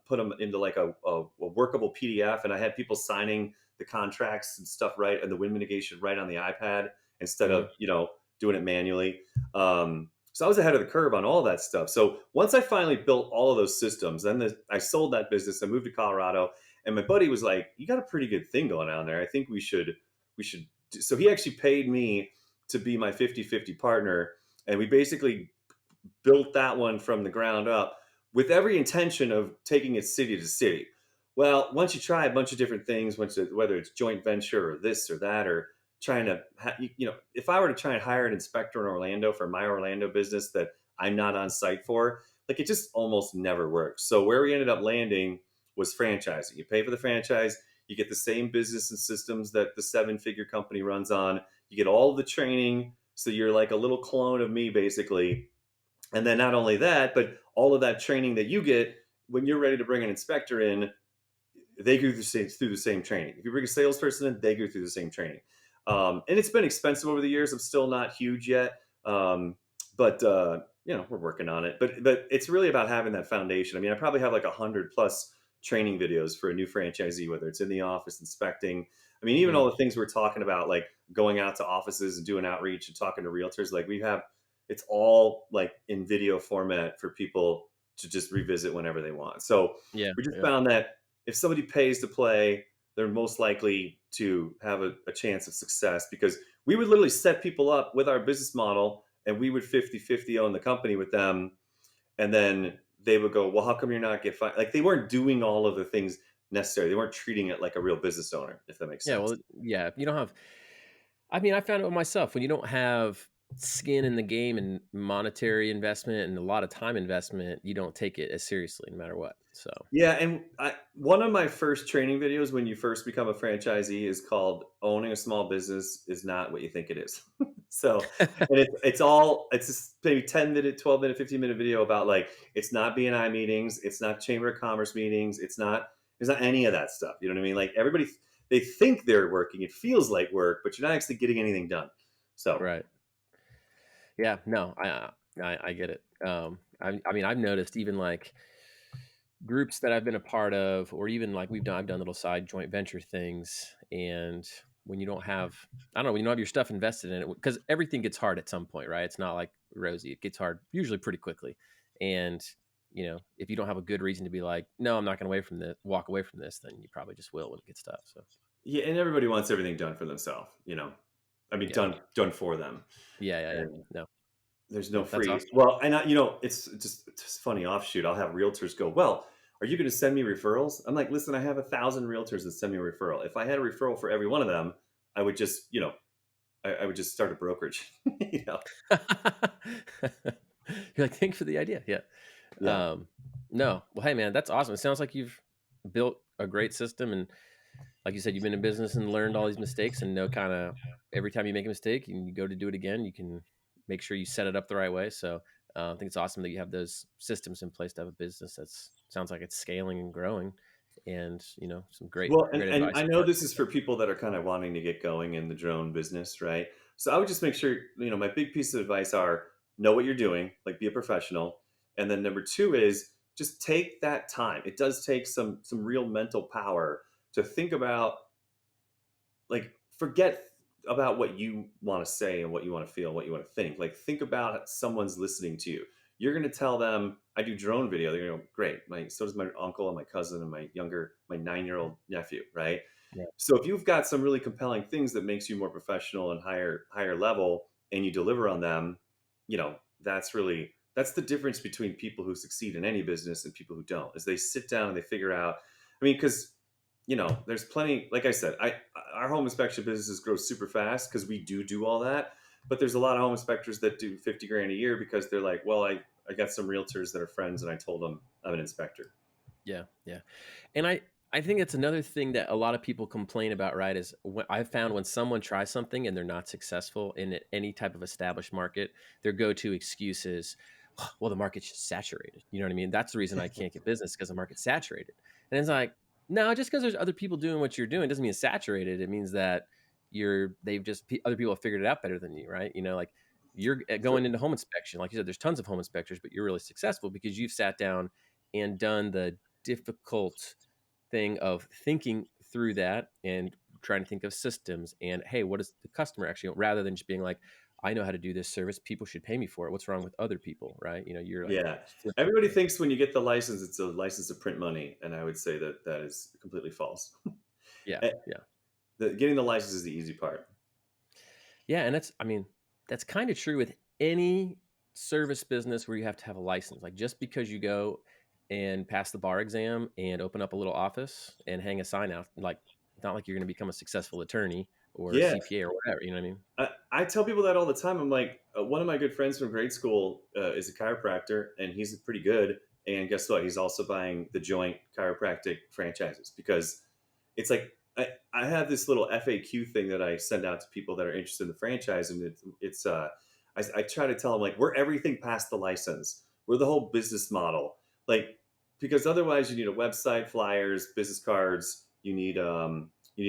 put them into like a workable PDF and I had people signing the contracts and stuff right and the wind mitigation right on the iPad instead of Mhm. doing it manually. So I was ahead of the curve on all that stuff. So once I finally built all of those systems, then I sold that business. I moved to Colorado, and my buddy was like, "You got a pretty good thing going on there. I think we should." So he actually paid me to be my 50-50 partner. And we basically built that one from the ground up with every intention of taking it city to city. Well, once you try a bunch of different things, whether it's joint venture or this or that, or trying to, if I were to try and hire an inspector in Orlando for my Orlando business that I'm not on site for, like it just almost never works. So where we ended up landing was franchising. You pay for the franchise, you get the same business and systems that the 7-figure company runs on. You get all the training, so you're like a little clone of me, basically. And then not only that, but all of that training that you get when you're ready to bring an inspector in, they go through the same training. If you bring a salesperson in, they go through the same training. And it's been expensive over the years. I'm still not huge yet, but we're working on it. But it's really about having that foundation. I mean, I probably have like 100+ training videos for a new franchisee, whether it's in the office inspecting. I mean, even all Mm. the things we're talking about, like going out to offices and doing outreach and talking to realtors, like we have, it's all like in video format for people to just revisit whenever they want. So Yeah, we just yeah. found that if somebody pays to play, they're most likely to have a chance of success because we would literally set people up with our business model and we would 50-50 own the company with them. And then they would go, well, how come you're not get fined? Like they weren't doing all of the things necessary. They weren't treating it like a real business owner, if that makes Yeah, sense. well, yeah, if you don't have I mean, I found it with myself, when you don't have skin in the game and monetary investment and a lot of time investment, you don't take it as seriously no matter what, so Yeah, and one of my first training videos when you first become a franchisee is called "Owning a Small Business is Not What You Think It Is." So, and it's just maybe 10-minute, 12-minute, 15-minute video about like it's not BNI meetings, it's not Chamber of Commerce meetings, it's not any of that stuff. You know what I mean? Like everybody, they think they're working, it feels like work, but you're not actually getting anything done. So, Right. Yeah, no, I get it. I mean, I've noticed even, like, groups that I've been a part of, or even, like, I've done little side joint venture things, and when you don't have I don't know, when you don't have your stuff invested in it, because everything gets hard at some point, right? It's not like rosy. It gets hard usually pretty quickly, and, if you don't have a good reason to be like, "No, I'm not gonna walk away from this," then you probably just will when it gets tough, so, yeah, and everybody wants everything done for themselves, I mean, yeah. done for them. Yeah. No. There's no No, that's free. awesome. Well, and it's funny offshoot. I'll have realtors go, "Well, are you going to send me referrals?" I'm like, "Listen, I have 1,000 realtors that send me a referral. If I had a referral for every one of them, I would just, I would just start a brokerage." you know? You're like, "Thanks for the idea." Yeah. Yeah. Um, no. Well, hey, man, that's awesome. It sounds like you've built a great system, and like you said, you've been in business and learned all these mistakes, and know kind of every time you make a mistake and you go to do it again, you can make sure you set it up the right way. So I think it's awesome that you have those systems in place to have a business that's sounds like it's scaling and growing, and some great Well, and, great and advice I so know far. this is for people that are kind of wanting to get going in the drone business, right? So I would just make sure, my big piece of advice are know what you're doing, like be a professional. And then number two is just take that time. It does take some real mental power to think about, like, forget about what you want to say and what you want to feel, what you want to think. Like think about someone's listening to you. You're going to tell them, I do drone video. They're going to go, great. So does my uncle and my cousin and my 9-year-old nephew, right? Yeah. So if you've got some really compelling things that makes you more professional and higher level, and you deliver on them, that's the difference between people who succeed in any business and people who don't. Is they sit down and they figure out. I mean, because there's plenty. Like I said, our home inspection businesses grow super fast because we do all that. But there's a lot of home inspectors that do 50 grand a year because they're like, well, I got some realtors that are friends, and I told them I'm an inspector. Yeah, yeah. And I think it's another thing that a lot of people complain about, right? Is when I've found when someone tries something and they're not successful in any type of established market, their go-to excuse is, well, the market's just saturated. You know what I mean? That's the reason I can't get business because the market's saturated. And it's like, no, just because there's other people doing what you're doing doesn't mean it's saturated. It means that other people have figured it out better than you, right? Like you're Sure. going into home inspection. Like you said, there's tons of home inspectors, but you're really successful because you've sat down and done the difficult thing of thinking through that and trying to think of systems and hey, what does the customer actually want, rather than just being like, I know how to do this service, people should pay me for it, what's wrong with other people, right? You're like Yeah. flipping Everybody things. thinks when you get the license, it's a license to print money, and I would say that that is completely false. Yeah, Eh, yeah, getting the license is the easy part. yeah. And that's kind of true with any service business where you have to have a license. Like just because you go and pass the bar exam and open up a little office and hang a sign out, like it's not like you're going to become a successful attorney or Yeah. CPA or whatever, you know what I mean? I tell people that all the time. I'm like, one of my good friends from grade school is a chiropractor, and he's pretty good. And guess what? He's also buying the joint chiropractic franchises because it's like I have this little FAQ thing that I send out to people that are interested in the franchise, and I try to tell them like we're everything past the license. We're the whole business model, like because otherwise you need a website, flyers, business cards. You need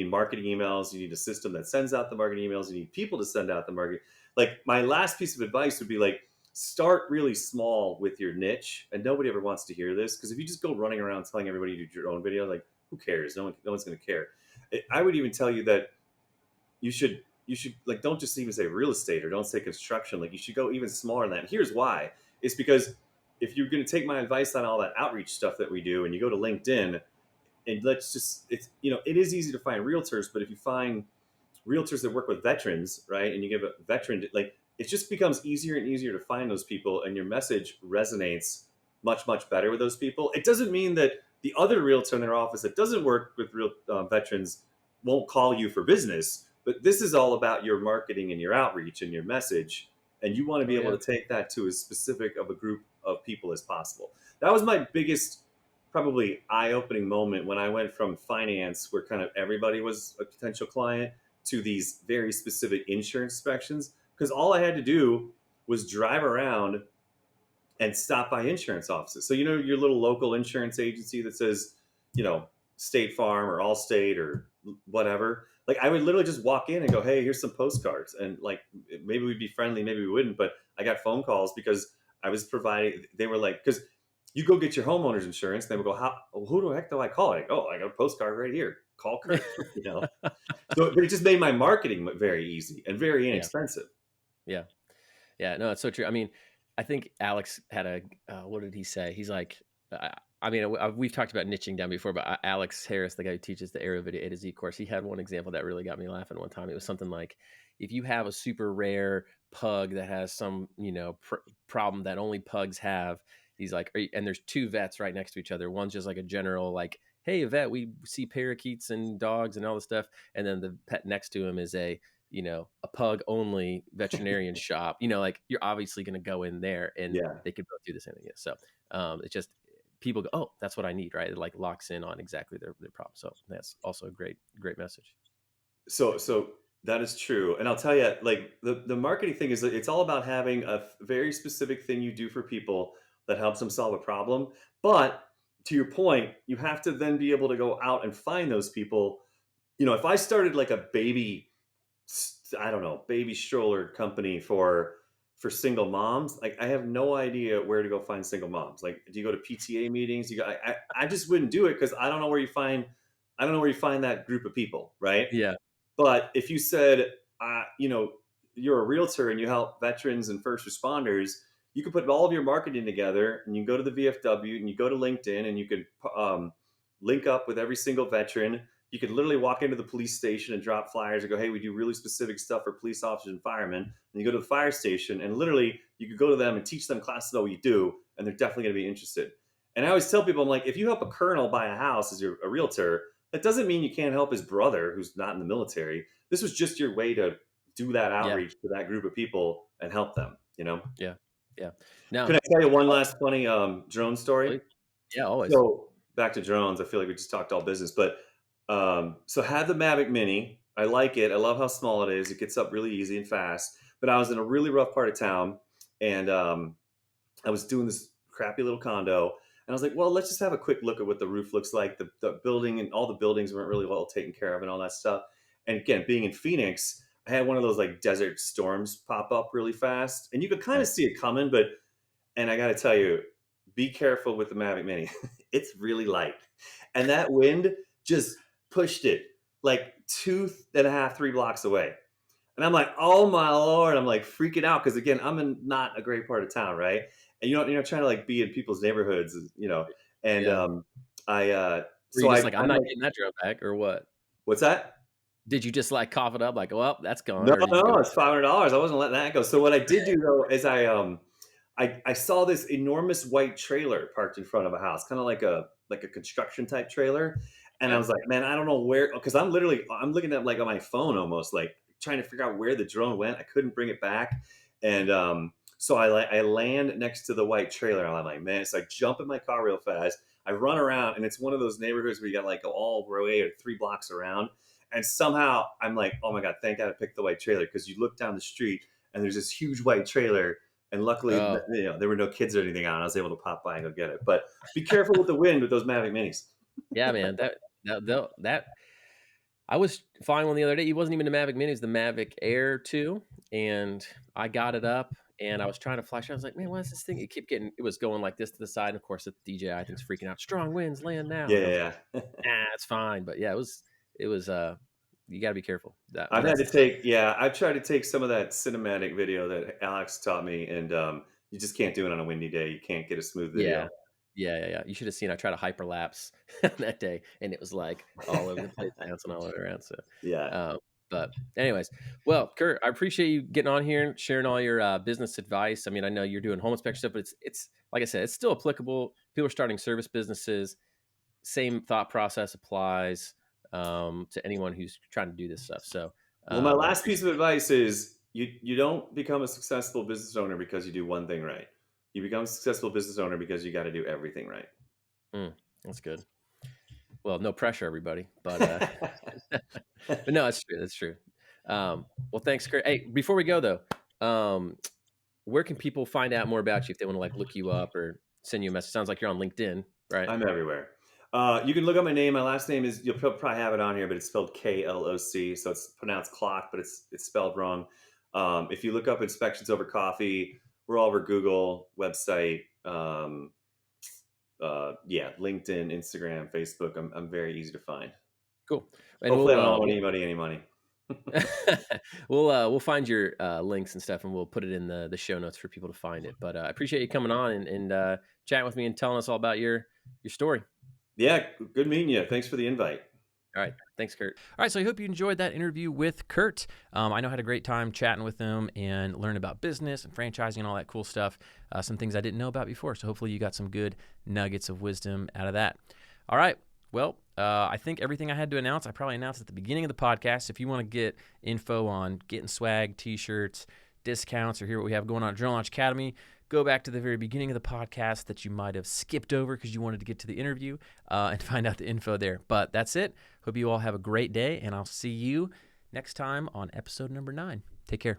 marketing emails. You need a system that sends out the marketing emails. You need people to send out the marketing. Like my last piece of advice would be like start really small with your niche, and nobody ever wants to hear this because if you just go running around telling everybody you do your own video, like who cares? No one's going to care. I would even tell you that you should like don't just even say real estate or don't say construction. Like you should go even smaller than that. Here's why: it's because if you're going to take my advice on all that outreach stuff that we do, and you go to LinkedIn, and it is easy to find realtors, but if you find realtors that work with veterans, right, and you give a veteran like it just becomes easier and easier to find those people, and your message resonates much better with those people. It doesn't mean that the other realtor in their office that doesn't work with real veterans won't call you for business, but this is all about your marketing and your outreach and your message, and you want to Oh be able yeah. to take that to as specific of a group of people as possible. That was my biggest probably eye-opening moment when I went from finance, where kind of everybody was a potential client, to these very specific insurance inspections. Because all I had to do was drive around and stop by insurance offices. So your little local insurance agency that says, you know, State Farm or Allstate or whatever. Like I would literally just walk in and go, "Hey, here's some postcards," and like maybe we'd be friendly, maybe we wouldn't. But I got phone calls because I was providing. They were like, because you go get your homeowner's insurance, they would go, "How? Who the heck do I call?" Like, "Oh, I got a postcard right here. Call Kurt." So, but it just made my marketing very easy and very Yeah, inexpensive. yeah. Yeah, no, it's so true. I think Alex had what did he say? He's like, we've talked about niching down before, but Alex Harris, the guy who teaches the Aero Video A to Z course, he had one example that really got me laughing one time. It was something like, if you have a super rare pug that has some, problem that only pugs have, he's like, and there's two vets right next to each other. One's just like a general, like, hey, a vet, we see parakeets and dogs and all this stuff. And then the pet next to him is a pug only veterinarian shop, like you're obviously going to go in there and Yeah. they could both do the same thing. Yeah. So it's just people go, oh, that's what I need, right? It like locks in on exactly their problem. So that's also a great message. So that is true, and I'll tell you, like the marketing thing is that it's all about having a very specific thing you do for people that helps them solve a problem. But to your point, you have to then be able to go out and find those people. If I started like a I don't know, baby stroller company for single moms, like I have no idea where to go find single moms. Like, do you go to PTA meetings? I just wouldn't do it because I don't know where you find that group of people, right? Yeah. But if you said, you're a realtor and you help veterans and first responders, you could put all of your marketing together, and you go to the VFW and you go to LinkedIn, and you could link up with every single veteran. You could literally walk into the police station and drop flyers and go, hey, we do really specific stuff for police officers and firemen. And you go to the fire station, and literally you could go to them and teach them classes about what you do, and they're definitely going to be interested. And I always tell people, I'm like, if you help a colonel buy a house as a realtor, that doesn't mean you can't help his brother who's not in the military. This was just your way to do that Yeah. outreach to that group of people and help them, you know? Yeah. Yeah. Now, Can I tell you one last funny drone story? please. Yeah, always. So back to drones, I feel like we just talked all business, but so had the Mavic Mini. I like it. I love how small it is. It gets up really easy and fast. But I was in a really rough part of town, and I was doing this crappy little condo, and I was like, well, let's just have a quick look at what the roof looks like. The building and all the buildings weren't really well taken care of and all that stuff. And again, being in Phoenix, I had one of those like desert storms pop up really fast, and you could kind of see it coming, but and I got to tell you, be careful with the Mavic Mini. It's really light, and that wind just pushed it like 2.5, 3 blocks away. And I'm like, oh my Lord. I'm like freaking out. Cause again, I'm in not a great part of town. Right. And you're not trying to like be in people's neighborhoods, and, Yeah. I, Were so you I, just like, I'm I'm not like, getting that drone back, or what? what's that? Did you just like cough it up like, well, that's gone, No, or did you no, go? it's $500. I wasn't letting that go. So what I did do though is I saw this enormous white trailer parked in front of a house, kind of like a construction type trailer. And I Yeah. was like, man, I don't know where, because I'm looking at like on my phone almost, like trying to figure out where the drone went. I couldn't bring it back, and so I land next to the white trailer, and I'm like, man. So I jump in my car real fast. I run around, and it's one of those neighborhoods where you got like all way or 3 blocks around. And somehow I'm like, oh my God, thank God I picked the white trailer, because you look down the street and there's this huge white trailer. And luckily, Oh, there were no kids or anything on. I was able to pop by and go get it. But be careful with the wind with those Mavic Minis. yeah, man. That I was flying one the other day. It wasn't even the Mavic Mini, it was the Mavic Air 2, and I got it up and I was trying to flash it. I was like, man, what is this thing? It was going like this to the side. And of course, the DJI, I think, is freaking out. Strong winds, land now. And I was like, Yeah, yeah. it's fine. But yeah, it was, you got to be careful. I've had That's to take, yeah, I've tried to take some of that cinematic video that Alex taught me, and you just can't do it on a windy day. You can't get a smooth Yeah. video. Yeah. You should have seen, I tried to hyperlapse that day, and it was like all over the place, bouncing all over around. So, Yeah. um, but anyways, well, Kurt, I appreciate you getting on here and sharing all your business advice. I mean, I know you're doing home inspection stuff, but it's like I said, it's still applicable. People are starting service businesses. Same thought process applies to anyone who's trying to do this stuff. So, Well, my I last piece appreciate. of advice is you don't become a successful business owner because you do one thing right. You become a successful business owner because you got to do everything right. That's good. Well, no pressure, everybody, but but no, it's true. That's true. Well, thanks, Kurt. Hey, before we go though, where can people find out more about you if they want to like look you up or send you a message? Sounds like you're on LinkedIn, right? I'm everywhere. You can look up my name. My last name is, you'll probably have it on here, but it's spelled Kloc. So it's pronounced clock, but it's spelled wrong. If you look up Inspections Over Coffee, we're all over Google, website, yeah, LinkedIn, Instagram, Facebook. I'm very easy to find. Cool. And Hopefully, I don't owe anybody any money. we'll find your links and stuff, and we'll put it in the show notes for people to find it. But I appreciate you coming on and chatting with me and telling us all about your story. Yeah, good meeting you. Thanks for the invite. All right. Thanks, Kurt. All right. So I hope you enjoyed that interview with Kurt. I know I had a great time chatting with him and learning about business and franchising and all that cool stuff. Some things I didn't know about before. So hopefully you got some good nuggets of wisdom out of that. All right. Well, I think everything I had to announce, I probably announced at the beginning of the podcast. If you want to get info on getting swag, t-shirts, discounts, or hear what we have going on at Drone Launch Academy, go back to the very beginning of the podcast that you might have skipped over because you wanted to get to the interview and find out the info there. But that's it. Hope you all have a great day, and I'll see you next time on episode number 9. Take care.